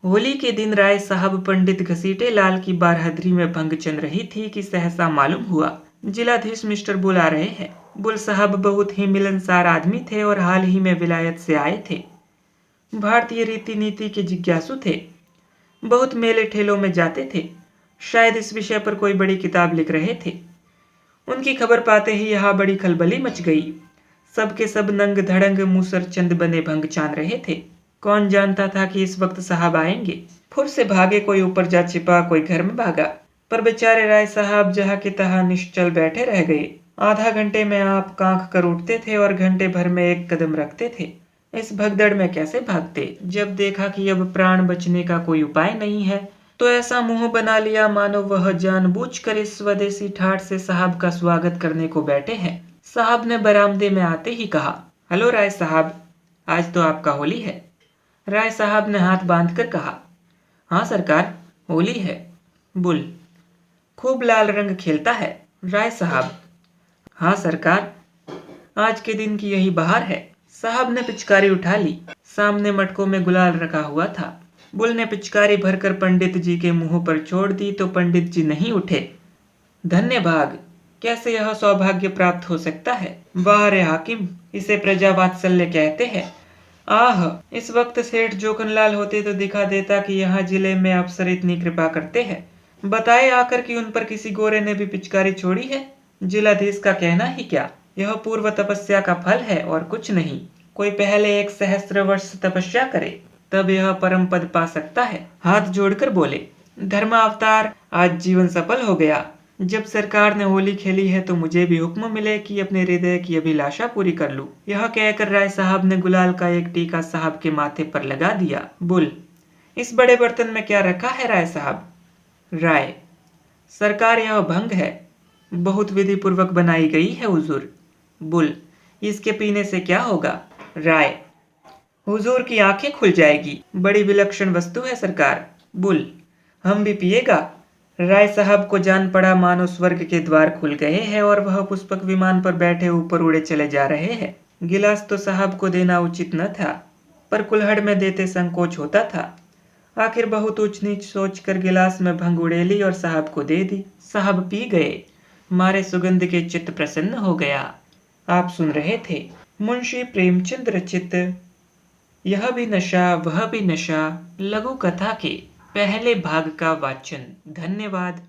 होली के दिन राय साहब पंडित घसीटे लाल की बारहदरी में भंग चल रही थी कि सहसा मालूम हुआ जिलाधीश मिस्टर बुल आ रहे हैं। बुल साहब बहुत ही मिलनसार आदमी थे और हाल ही में विलायत से आए थे। भारतीय रीति नीति के जिज्ञासु थे। बहुत मेले ठेलों में जाते थे। शायद इस विषय पर कोई बड़ी किताब लिख रहे थे। उनकी खबर पाते ही यहाँ बड़ी खलबली मच गई। सबके सब नंग धड़ंग मूसर चंद बने भंग चान रहे थे। कौन जानता था कि इस वक्त साहब आएंगे। फुर से भागे, कोई ऊपर जा छिपा, कोई घर में भागा। पर बेचारे राय साहब जहाँ के तहाँ निश्चल बैठे रह गए। आधा घंटे में आप कांख कर उठते थे और घंटे भर में एक कदम रखते थे। इस भगदड़ में कैसे भागते। जब देखा कि अब प्राण बचने का कोई उपाय नहीं है तो ऐसा मुंह बना लिया मानो वह जानबूझकर इस स्वदेशी ठाठ से साहब का स्वागत करने को बैठे हैं। साहब ने बरामदे में आते ही कहा, हेलो राय साहब, आज तो आपका होली है। राय साहब ने हाथ बांधकर कहा, हाँ सरकार, होली है। बुल, खूब लाल रंग खेलता है। राय साहब, हाँ सरकार, आज के दिन की यही बहार है। साहब ने पिचकारी उठा ली। सामने मटकों में गुलाल रखा हुआ था। बुल ने पिचकारी भरकर पंडित जी के मुंह पर छोड़ दी तो पंडित जी नहीं उठे। धन्य भाग, कैसे यह सौभाग्य प्राप्त हो सकता है। वाह रे हाकिम, इसे प्रजा वात्सल्य कहते हैं। आह, इस वक्त सेठ जोखनलाल होते तो दिखा देता कि यहाँ जिले में अफसर इतनी कृपा करते हैं। बताए आकर कि उन पर किसी गोरे ने भी पिचकारी छोड़ी है। जिलाधीश का कहना ही क्या, यह पूर्व तपस्या का फल है और कुछ नहीं। कोई पहले 1 सहस्त्र वर्ष तपस्या करे तब यह परम पद पा सकता है। हाथ जोड़कर बोले, धर्मावतार, आज जीवन सफल हो गया। जब सरकार ने होली खेली है तो मुझे भी हुक्म मिले कि अपने हृदय की अभिलाषा पूरी कर लूं। यह कहकर राय साहब ने गुलाल का एक टीका साहब के माथे पर लगा दिया। बुल, इस बड़े बर्तन में क्या रखा है राय साहब। राय, सरकार, यह भंग है, बहुत विधि पूर्वक बनाई गई है हुजूर। बुल, इसके पीने से क्या होगा। राय, हुजूर की आंखें खुल जाएगी, बड़ी विलक्षण वस्तु है सरकार। बुल, हम भी पिएगा। राय साहब को जान पड़ा मानो स्वर्ग के द्वार खुल गए हैं और वह पुष्पक विमान पर बैठे ऊपर उड़े चले जा रहे हैं। गिलास तो साहब को देना उचित न था, पर कुल्हड़ में देते संकोच होता था। आखिर बहुत ऊंच नीच सोचकर गिलास में भंग उड़ेली और साहब को दे दी। साहब पी गए। मारे सुगंध के चित्त प्रसन्न हो गया। आप सुन रहे थे मुंशी प्रेमचंद रचित यह भी नशा वह भी नशा लघु कथा के पहले भाग का वाचन। धन्यवाद।